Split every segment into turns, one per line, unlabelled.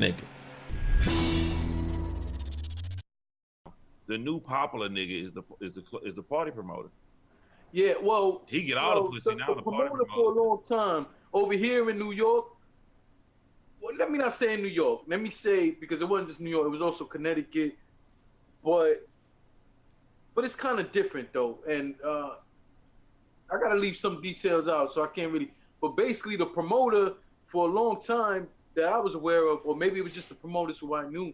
nigga.
The new popular nigga is the party promoter.
Yeah, well,
he get all the pussy now. The party
promoter for a long time over here in New York. Well, let me not say in New York. Let me say, because it wasn't just New York, it was also Connecticut. But it's kind of different though, and I gotta leave some details out, so I can't really. But basically, the promoter for a long time that I was aware of, or maybe it was just the promoters who I knew,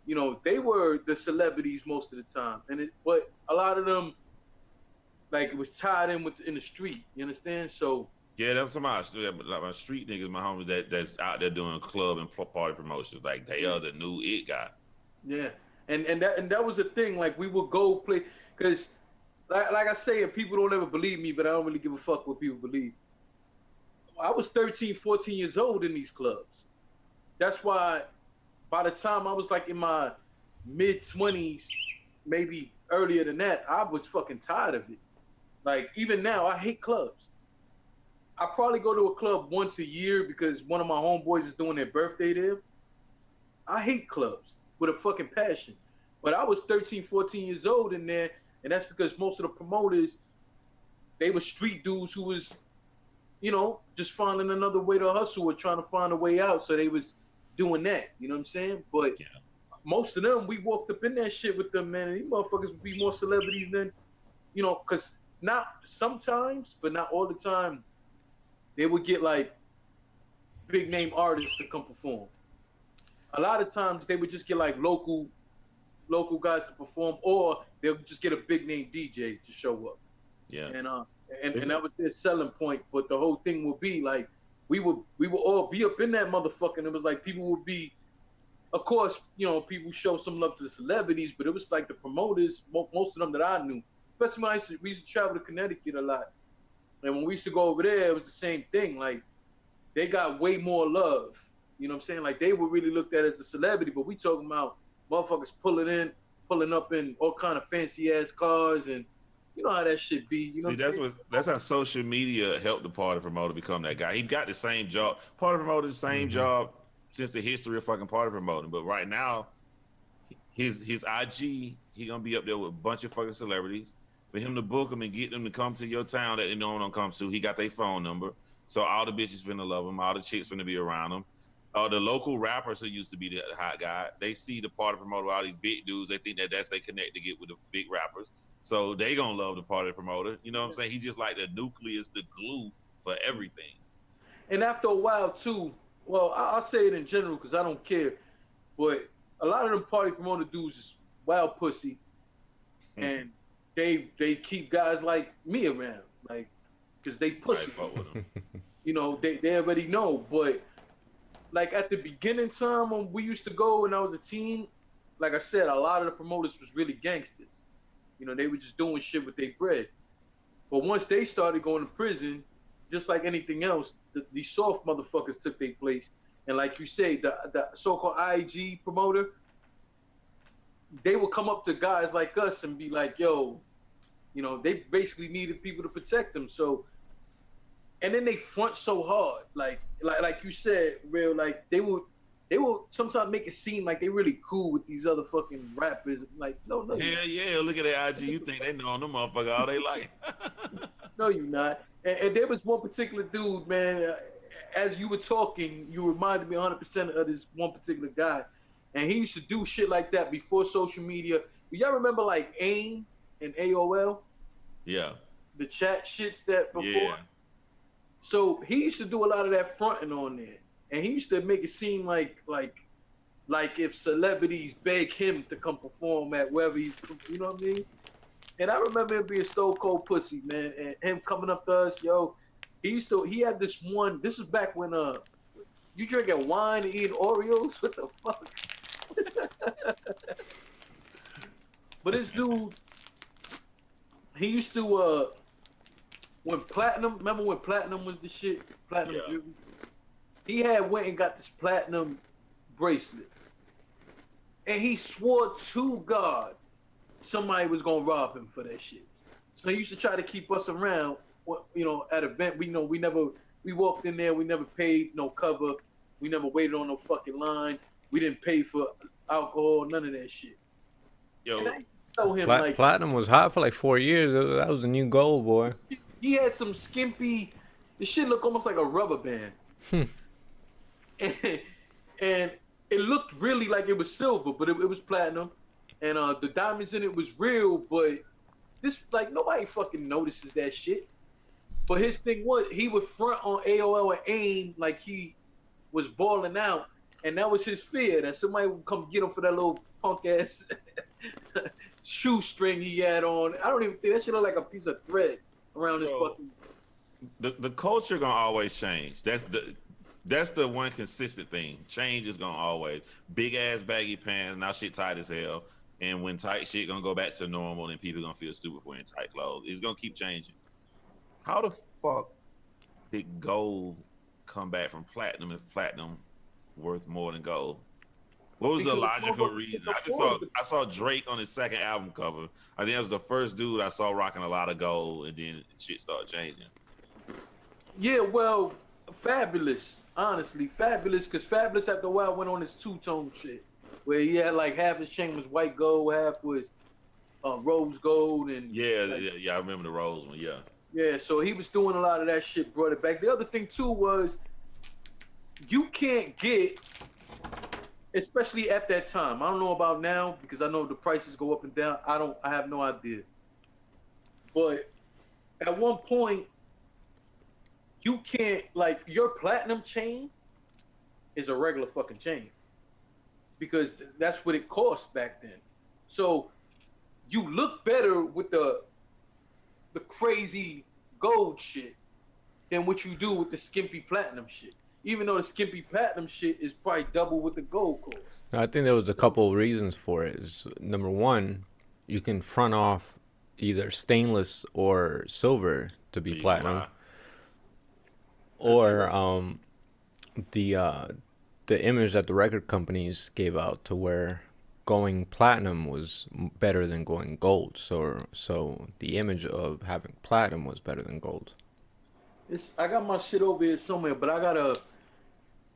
you know, they were the celebrities most of the time, but a lot of them, like, it was tied in the street. You understand? So
yeah, that's some like my street niggas, my homies that's out there doing club and party promotions. Like they are the new it guy.
Yeah, and that was the thing. Like we would go play, because like I say, and people don't ever believe me, but I don't really give a fuck what people believe. I was 13, 14 years old in these clubs. That's why by the time I was like in my mid-20s, maybe earlier than that, I was fucking tired of it. Like, even now, I hate clubs. I probably go to a club once a year because one of my homeboys is doing their birthday there. I hate clubs with a fucking passion. But I was 13, 14 years old in there, and that's because most of the promoters, they were street dudes who was, you know, just finding another way to hustle or trying to find a way out. So they was doing that, you know what I'm saying? But yeah, most of them, we walked up in that shit with them, man, and these motherfuckers would be more celebrities than, you know, because not sometimes, but not all the time, they would get like big name artists to come perform. A lot of times they would just get like local guys to perform, or they'll just get a big name DJ to show up.
Yeah.
And that was their selling point. But the whole thing would be like, we would all be up in that motherfucker, and it was like people would be, of course, you know, people show some love to the celebrities, but it was like the promoters, most of them that I knew, especially when we used to travel to Connecticut a lot. And when we used to go over there, it was the same thing. Like, they got way more love. You know what I'm saying? Like, they were really looked at as a celebrity, but we talking about motherfuckers pulling up in all kind of fancy ass cars, and you know how that shit be. You know.
See, that's how social media helped the party promoter become that guy. He got the same job, party promoter, the same job since the history of fucking party promoting. But right now, his IG, he gonna be up there with a bunch of fucking celebrities. For him to book them and get them to come to your town that they know don't come to, he got their phone number. So all the bitches finna love him, all the chicks finna be around him. The local rappers who used to be the hot guy, they see the party promoter, all these big dudes, they think that's they connect to get with the big rappers. So they gonna love the party promoter. You know what I'm saying? He just like the nucleus, the glue for everything.
And after a while too, well, I'll say it in general because I don't care, but a lot of them party promoter dudes is wild pussy, and they keep guys like me around, like, because they pussy. You know, they already know. But like at the beginning time when we used to go and I was a teen, like I said, a lot of the promoters was really gangsters. You know, they were just doing shit with their bread. But once they started going to prison, just like anything else, these soft motherfuckers took their place. And like you say, the so-called IG promoter, they would come up to guys like us and be like, yo, you know, they basically needed people to protect them. So, and then they front so hard, like you said, real, like they will sometimes make it seem like they really cool with these other fucking rappers. Like, no.
Yeah, look at that IG. You think they know them motherfucker all they like.
No, you're not. And there was one particular dude, man, as you were talking, you reminded me 100% of this one particular guy. And he used to do shit like that before social media. Y'all remember like AIM and AOL?
Yeah.
The chat shits that before?
Yeah.
So he used to do a lot of that fronting on there. And he used to make it seem like if celebrities beg him to come perform at wherever he's, you know what I mean? And I remember him being stone cold pussy, man, and him coming up to us, yo. He had this one, this is back when you drinking wine and eating Oreos? What the fuck? But this dude, he used to remember when platinum was the shit? Platinum jewelry? He had went and got this platinum bracelet. And he swore to God somebody was gonna rob him for that shit. So he used to try to keep us around, you know, at event. We walked in there, we never paid no cover. We never waited on no fucking line. We didn't pay for alcohol, none of that shit. And
Yo,
I used to tell him like
Platinum was hot for like 4 years. That was the new gold, boy.
he had some skimpy. The shit looked almost like a rubber band, and, and it looked really like it was silver, but it was platinum, and the diamonds in it was real. But this like nobody fucking notices that shit. But his thing was he would front on AOL and AIM like he was balling out, and that was his fear that somebody would come get him for that little punk ass shoestring he had on. I don't even think that shit looked like a piece of thread around his fucking.
The culture gonna always change. That's the one consistent thing. Change is gonna always big ass baggy pants. Now shit tight as hell. And when tight shit gonna go back to normal, and people gonna feel stupid for wearing tight clothes. It's gonna keep changing. How the fuck did gold come back from platinum if platinum worth more than gold? What was the logical reason? I saw Drake on his second album cover. I think that was the first dude I saw rocking a lot of gold, and then shit started changing.
Yeah, well, Fabulous, honestly, Fabulous, because Fabulous after a while went on his two-tone shit, where he had like half his chain was white gold, half was rose gold, and
yeah, I remember the rose one, yeah.
Yeah, so he was doing a lot of that shit, brought it back. The other thing too was you can't get, especially at that time. I don't know about now because I know the prices go up and down. I have no idea. But at one point, you can't like your platinum chain is a regular fucking chain because that's what it cost back then. So you look better with the crazy gold shit than what you do with the skimpy platinum shit. Even though the skimpy platinum shit is probably double what the gold costs.
I think there was a couple of reasons for it. Number one, you can front off either stainless or silver to be platinum, or the image that the record companies gave out to where going platinum was better than going gold. So the image of having platinum was better than gold.
I got my shit over here somewhere, but I got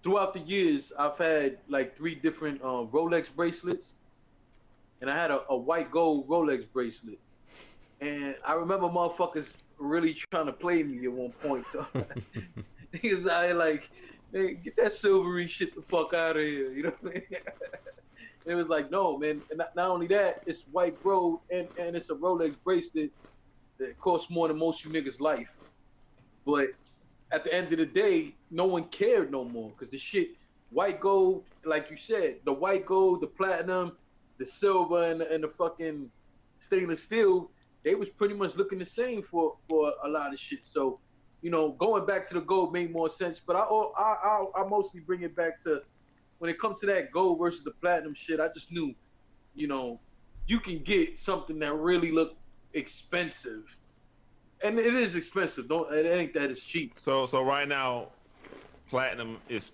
throughout the years, I've had like 3 different Rolex bracelets, and I had a white gold Rolex bracelet. And I remember motherfuckers really trying to play me at one point. So niggas out here like, hey, get that silvery shit the fuck out of here. You know what I mean? It was like, no, man. And not only that, it's white gold and it's a Rolex bracelet that costs more than most of you niggas' life. But at the end of the day, no one cared no more because the shit, white gold, like you said, the white gold, the platinum, the silver, and the fucking stainless steel, they was pretty much looking the same for a lot of shit. So, you know, going back to the gold made more sense. But I mostly bring it back to when it comes to that gold versus the platinum shit. I just knew, you know, you can get something that really looked expensive. And it is expensive. It ain't that it's cheap.
So right now, platinum is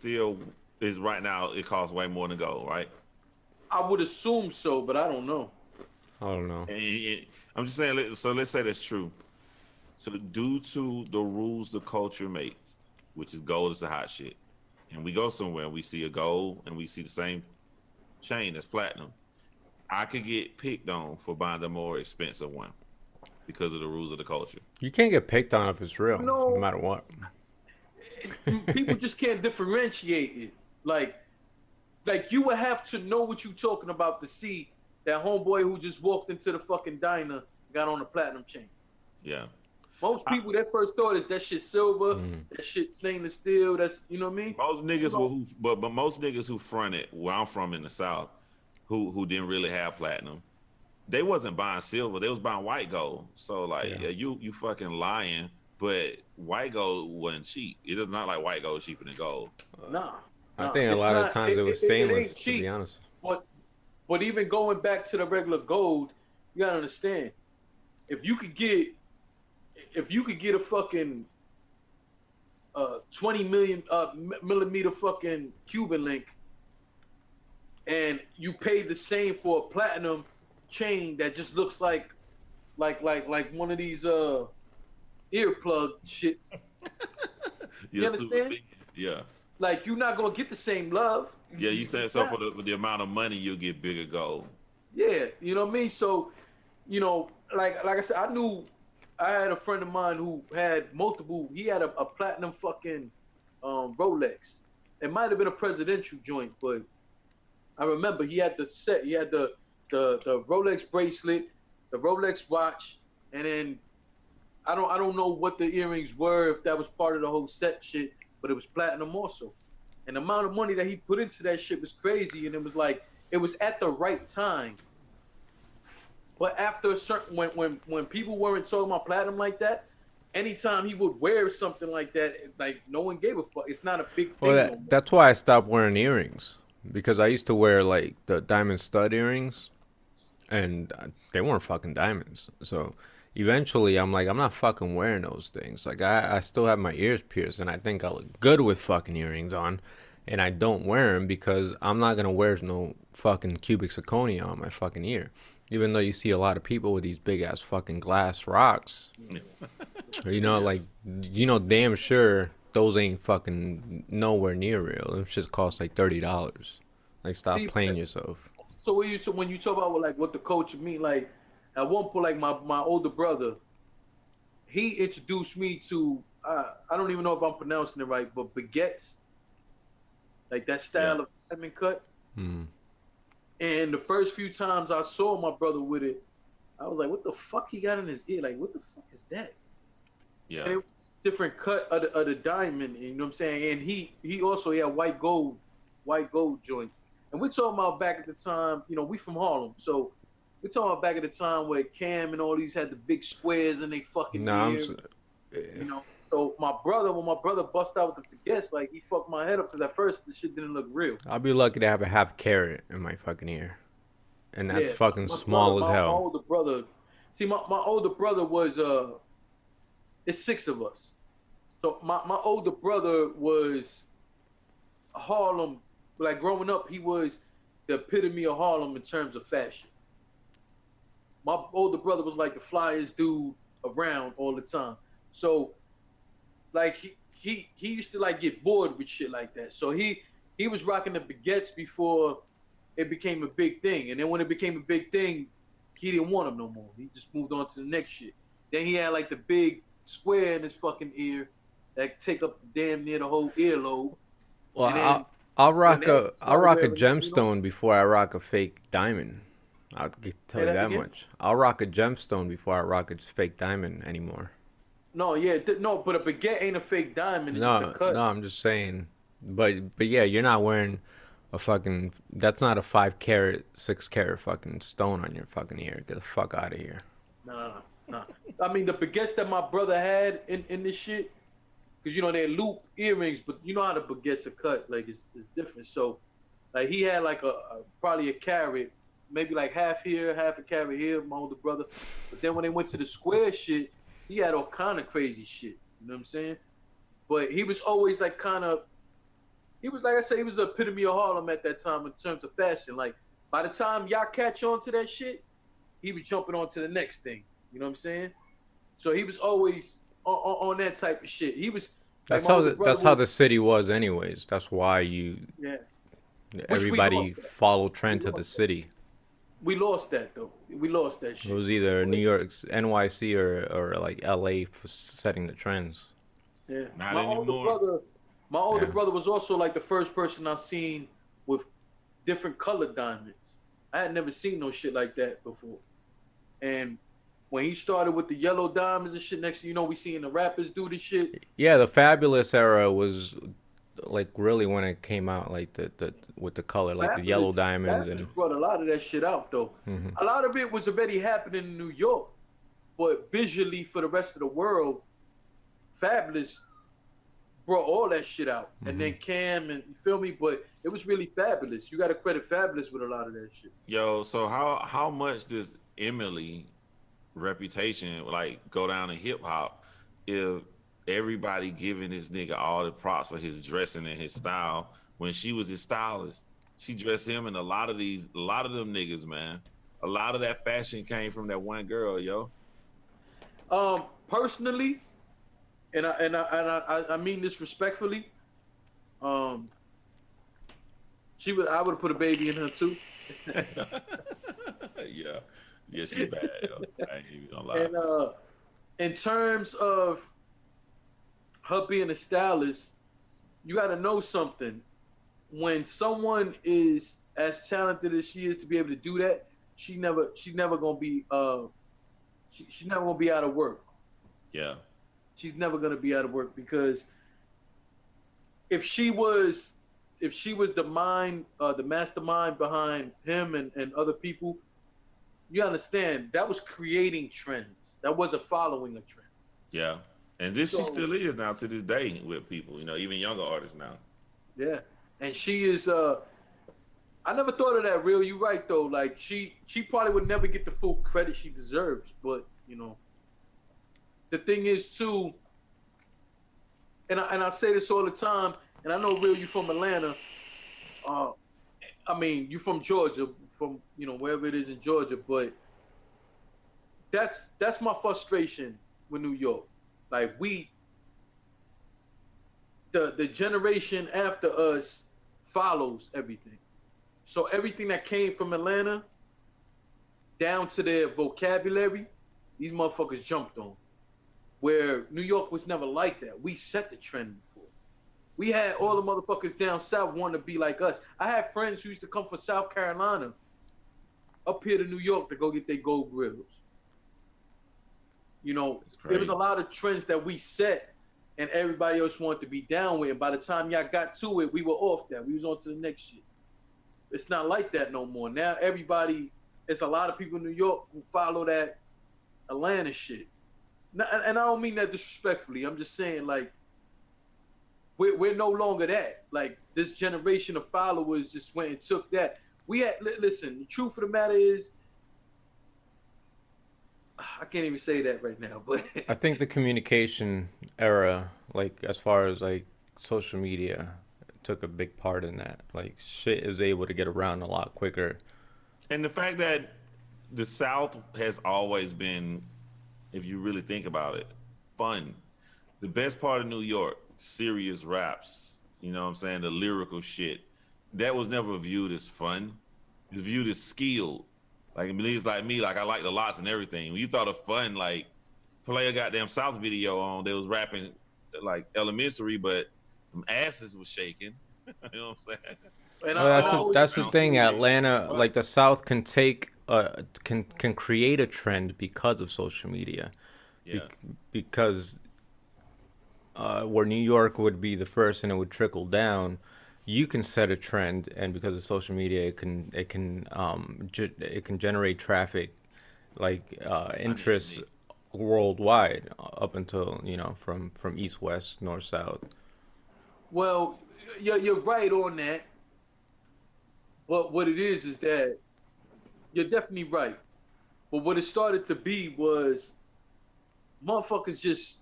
right now it costs way more than gold, right?
I would assume so, but I don't know.
I don't know.
And I'm just saying. So let's say that's true. So due to the rules the culture makes, which is gold is the hot shit, and we go somewhere and we see a gold and we see the same chain as platinum, I could get picked on for buying the more expensive one because of the rules of the culture.
You can't get picked on if it's real, no matter what.
People just can't differentiate it. Like you would have to know what you're talking about to see that homeboy who just walked into the fucking diner got on a platinum chain.
Yeah.
Most people, their first thought is that shit silver, that shit stainless steel. That's, you know what I mean?
Most niggas but most niggas who fronted where I'm from in the South, who didn't really have platinum, they wasn't buying silver. They was buying white gold. So like, yeah, you fucking lying. But white gold wasn't cheap. It is not like white gold cheaper than gold.
Nah.
I think a lot of times it was stainless, to be honest.
But even going back to the regular gold, you gotta understand, if you could get a fucking 20 million millimeter fucking Cuban link, and you pay the same for a platinum chain that just looks like one of these earplug shits. You understand?
Yeah.
Like you're not gonna get the same love.
Yeah, you said so
Not.
for the amount of money you'll get bigger gold.
Yeah, you know what I mean. So, like I said, I had a friend of mine who had multiple. He had a platinum fucking Rolex. It might have been a presidential joint, but I remember he had the set. He had the Rolex bracelet, the Rolex watch, and then I don't know what the earrings were, if that was part of the whole set shit, but it was platinum also. And the amount of money that he put into that shit was crazy, and it was like it was at the right time. But after a certain when people weren't talking about platinum like that, anytime he would wear something like that, like no one gave a fuck. It's not a big
Well,
thing no more.
that's why I stopped wearing earrings because I used to wear like the diamond stud earrings, and they weren't fucking diamonds. So eventually, I'm like, I'm not fucking wearing those things. Like I still have my ears pierced, and I think I look good with fucking earrings on, and I don't wear them because I'm not gonna wear no fucking cubic zirconia on my fucking ear. Even though you see a lot of people with these big ass fucking glass rocks, like damn sure those ain't fucking nowhere near real. Them shit cost like $30. Like stop
See,
playing yourself.
so when you talk about like what the culture mean, like at one point, like my older brother, he introduced me to I don't even know if I'm pronouncing it right, but baguettes, like that style of diamond cut.
Mm.
And the first few times I saw my brother with it, I was like, "What the fuck he got in his ear? Like, what the fuck is that?"
Yeah.
And it was different cut of the diamond. You know what I'm saying? And he also had white gold joints. And we're talking about back at the time. We from Harlem, so we're talking about back at the time where Cam and all these had the big squares in they fucking
Nah,
ear. So when my brother bust out with the baguettes, like he fucked my head up because at first the shit didn't look real.
I'll be lucky to have a half carat in my fucking ear, and that's
Yeah,
fucking
my
small
brother,
as
my
hell.
older brother. See, my older brother was it's six of us. So my older brother was Harlem. Like growing up, he was the epitome of Harlem in terms of fashion. My older brother was like the flyest dude around all the time. So like he used to like get bored with shit like that. So he was rocking the baguettes before it became a big thing. And then when it became a big thing, he didn't want them no more. He just moved on to the next shit. Then he had like the big square in his fucking ear that take up damn near the whole earlobe.
Well,
And then
I'll
when
rock
they
I'll
started
rock a
wearing,
gemstone before I rock a fake diamond. Tell
say
you
that
that
again?
much. I'll rock a gemstone before I rock a fake diamond anymore.
No, yeah, no, but a baguette ain't a fake diamond. It's just a
No,
cut.
no, I'm just saying. But yeah, you're not wearing a fucking. That's not a 5 carat, 6 carat fucking stone on your fucking ear. Get the fuck out of here.
Nah, nah. I mean, the baguettes that my brother had in this shit, because they're loop earrings, but you know how the baguettes are cut, like it's different. So, like he had like probably a carat, maybe like half here, half a carat here, my older brother. But then when they went to the square shit, he had all kind of crazy shit. You know what I'm saying? But he was always like he was like I said, he was the epitome of Harlem at that time in terms of fashion. Like by the time y'all catch on to that shit, he was jumping on to the next thing. You know what I'm saying? So he was always on that type of shit. He was like
That's
my
how
older brother
that's how
was,
the city was, anyways. That's why
yeah. Which we
everybody
lost that.
follow
We
trend to the
lost that.
city.
We lost that though. We lost that
It
shit.
was either New York's NYC or like LA for setting the trends.
Yeah.
Not
My
anymore.
older
Yeah.
brother was also like the first person I seen with different colored diamonds. I had never seen no shit like that before. And when he started with the yellow diamonds and shit, next thing you know, we seeing the rappers do this shit.
Yeah, the Fabulous era was like really when it came out, like the with the color, like the yellow diamonds
Fabulous
and.
brought a lot of that shit out though.
Mhm.
A lot of it was already happening in New York, but visually for the rest of the world, Fabulous brought all that shit out. And then Cam and you feel me, but it was really Fabulous. You got to credit Fabulous with a lot of that shit.
Yo, so how much does Emily reputation like go down in hip hop if everybody giving this nigga all the props for his dressing and his style when she was his stylist? She dressed him and a lot of them niggas, man. A lot of that fashion came from that one girl, yo.
Personally, and I mean this respectfully, Um, I would have put a baby in her too.
Yeah, yeah, she bad. Yo. I ain't even gonna lie.
And in terms of her being a stylist, you got to know something. When someone is as talented as she is to be able to do that, she's never gonna be she's never gonna be out of work.
Yeah,
She's never gonna be out of work because if she was the mind, the mastermind behind him and other people, you understand that was creating trends. That wasn't following a trend.
yeah, and this she
So
still is now to this day with people. You know, even younger artists now.
yeah, and she is. I never thought of that. Real, you right though. Like she probably would never get the full credit she deserves. But you know, the thing is too, and I say this all the time. And I know, real, you from Atlanta. Uh, I mean, you from Georgia, from wherever it is in Georgia. But that's my frustration with New York. Like the generation after us follows everything. So everything that came from Atlanta down to their vocabulary, these motherfuckers jumped on. Where New York was never like that. We set the trend before. We had all the motherfuckers down south wanting to be like us. I had friends who used to come from South Carolina up here to New York to go get their gold grills. You know, there was a lot of trends that we set and everybody else wanted to be down with. And by the time y'all got to it, we were off that. We was on to the next shit. It's not like that no more. Now it's a lot of people in New York who follow that Atlanta shit. And I don't mean that disrespectfully. I'm just saying, like, we're no longer that. Like, this generation of followers just went and took that. Listen, the truth of the matter is, I can't even say that right now, but
I think the communication era, like as far as like social media, took a big part in that. Like shit is able to get around a lot quicker.
And the fact that the South has always been, if you really think about it, fun. The best part of New York, serious raps, you know what I'm saying, the lyrical shit, that was never viewed as fun. It was viewed as skilled. Like, it's like me, like I like the lots and everything. When you thought of fun, like, play a goddamn South video on, they was rapping like elementary, but them asses was shaking. You know what I'm saying?
and
Well, that's the thing. Atlanta,
But
like the South, can take can create a trend because of social media, Be-
yeah,
because where New York would be the first and it would trickle down. You can set a trend, and because of social media, it can generate traffic, like interest
underneath.
worldwide, up until from east west north south.
well, you're right on that. But what it is that you're definitely right. But what it started to be was motherfuckers just,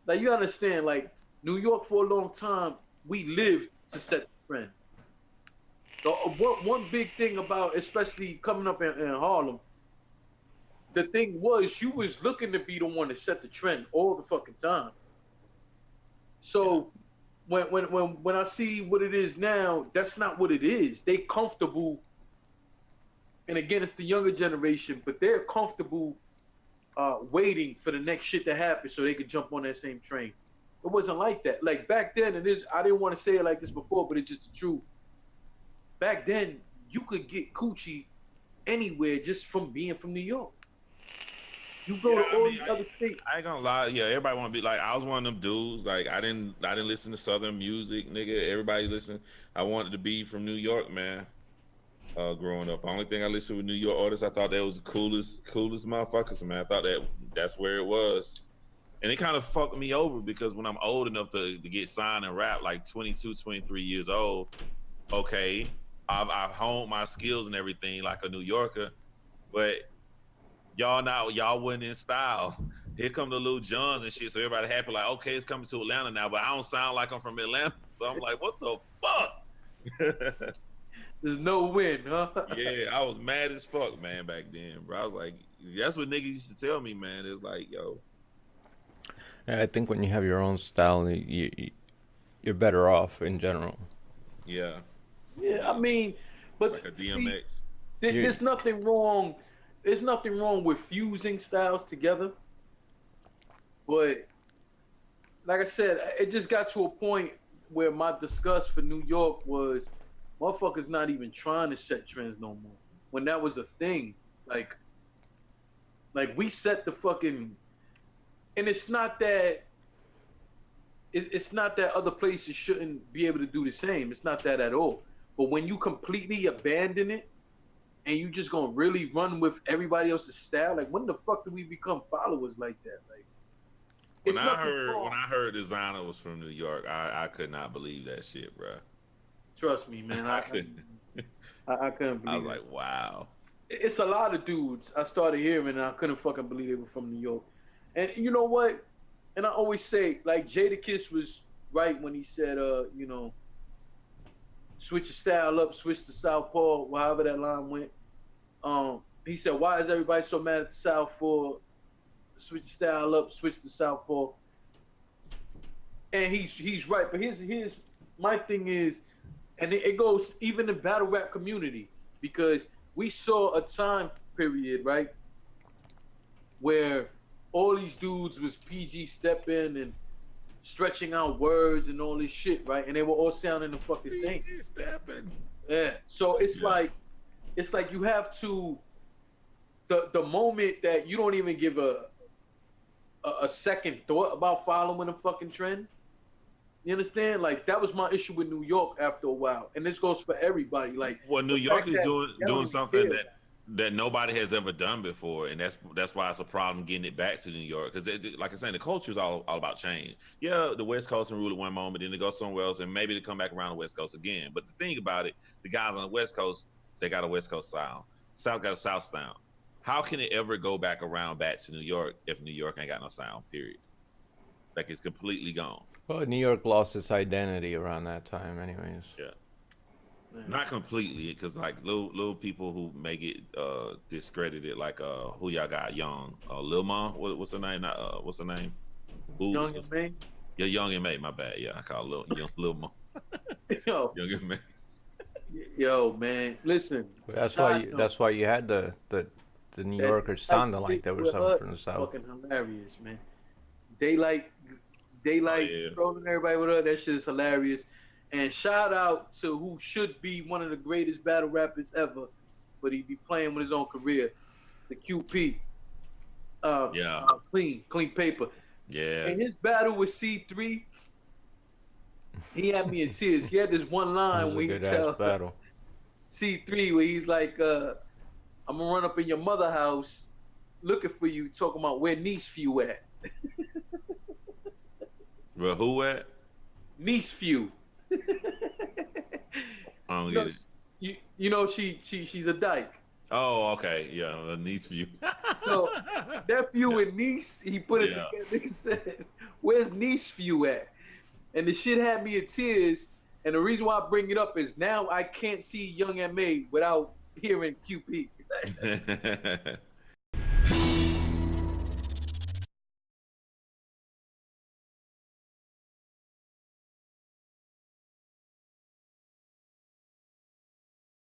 like, you understand, like, New York for a long time, we lived to set the trend. The one big thing about, especially coming up in Harlem, the thing was you was looking to be the one to set the trend all the fucking time.
Yeah,
So when I see what it is now, that's not what it is. They comfortable, and again, it's the younger generation, but they're comfortable waiting for the next shit to happen so they could jump on that same train. It wasn't like that. Like back then, I didn't want to say it like this before, but it's just the truth. Back then, you could get coochie anywhere just from being from New York. You go
yeah.
to
I
all
mean,
these other states.
I ain't gonna lie. Yeah, everybody want to be like. I was one of them dudes. Like, I didn't listen to Southern music, nigga. Everybody listen. I wanted to be from New York, man. Growing up, the only thing I listened with New York artists, I thought that was the coolest motherfuckers, man. I thought that's where it was. And it kind of fucked me over because when I'm old enough to get signed and rap, like 22, 23 years old, okay, I've honed my skills and everything like a New Yorker, but y'all wasn't in style. Here come the Lil Johns and shit, so everybody happy like, okay, it's coming to Atlanta now, but I don't sound like I'm from Atlanta, so I'm like, what the fuck?
There's no win, huh?
Yeah, I was mad as fuck, man, back then, bro. I was like, that's what niggas used to tell me, man. It's like, yo,
Yeah, I think when you have your own style, you're better off in general.
Yeah,
Yeah, I mean, but
like a
see,
DMX.
You
there's nothing wrong. There's nothing wrong with fusing styles together. But like I said, it just got to a point where my disgust for New York was motherfuckers not even trying to set trends no more. When that was a thing, like we set the fucking, and it's not that other places shouldn't be able to do the same. It's not that at all. But when you completely abandon it and you just gonna really run with everybody else's style, like when the fuck do we become followers like that? Like
When
it's
I
nothing
heard
wrong.
when I heard designer was from New York, I could not believe that shit, bro.
Trust me, man.
I couldn't.
I couldn't
I
believe
was
it.
like, wow.
It's a lot of dudes I started hearing and I couldn't fucking believe they were from New York. And you know what? And I always say, like Jadakiss was right when he said, you know, switch your style up, switch to Southpaw, however that line went. He said, why is everybody so mad at the South for switch your style up, switch to Southpaw? And he's right. But here's my thing is, and it goes even in battle rap community, because we saw a time period, right, where all these dudes was PG stepping and stretching out words and all this shit, right? And they were all sounding the fucking same.
Stepping.
Yeah. So it's like you have to the moment that you don't even give a second thought about following a fucking trend. You understand? Like that was my issue with New York after a while, and this goes for everybody. Like,
Well, New
the
York
fact
is
that
doing
they don't even
something
care.
that nobody has ever done before, and that's why it's a problem getting it back to New York. Because like I said, the culture is all about change. Yeah, the West Coast can rule at one moment, then they go somewhere else, and maybe they come back around the West Coast again. But the thing about it, the guys on the West Coast, they got a West Coast sound. South got a South sound. How can it ever go back around back to New York if New York ain't got no sound? Period. Like it's completely gone.
well, New York lost its identity around that time, anyways.
Yeah. Not completely, because like little people who may get discredited, like who y'all got, Young, Lil Ma, what's her name? What's her name?
Young and May.
Yeah, Young and May. My bad. Yeah, I call Lil Ma.
Yo,
Young and May.
yo, man, listen.
That's why you had the New Yorkers sounding like they were something from the South.
Fucking hilarious, man. They like
yeah.
trolling everybody with her. That shit is hilarious. And shout out to who should be one of the greatest battle rappers ever, but he be playing with his own career, the QP.
Yeah.
Clean paper.
Yeah.
In his battle with C3, he had me in tears. He had this one
It
line
was a
where he
good
tell
ass battle.
C3 where he's like, I'm gonna run up in your mother house looking for you, talking about where niece few at.
Well, who at?
Niece few.
I don't get it.
You know she's a dyke.
Oh, okay. Yeah, a niece view.
So that few in Nice, he put it
Yeah.
together. He said, "Where's Nice few at?" And the shit had me in tears. And the reason why I bring it up is now I can't see Young M.A. without hearing QP.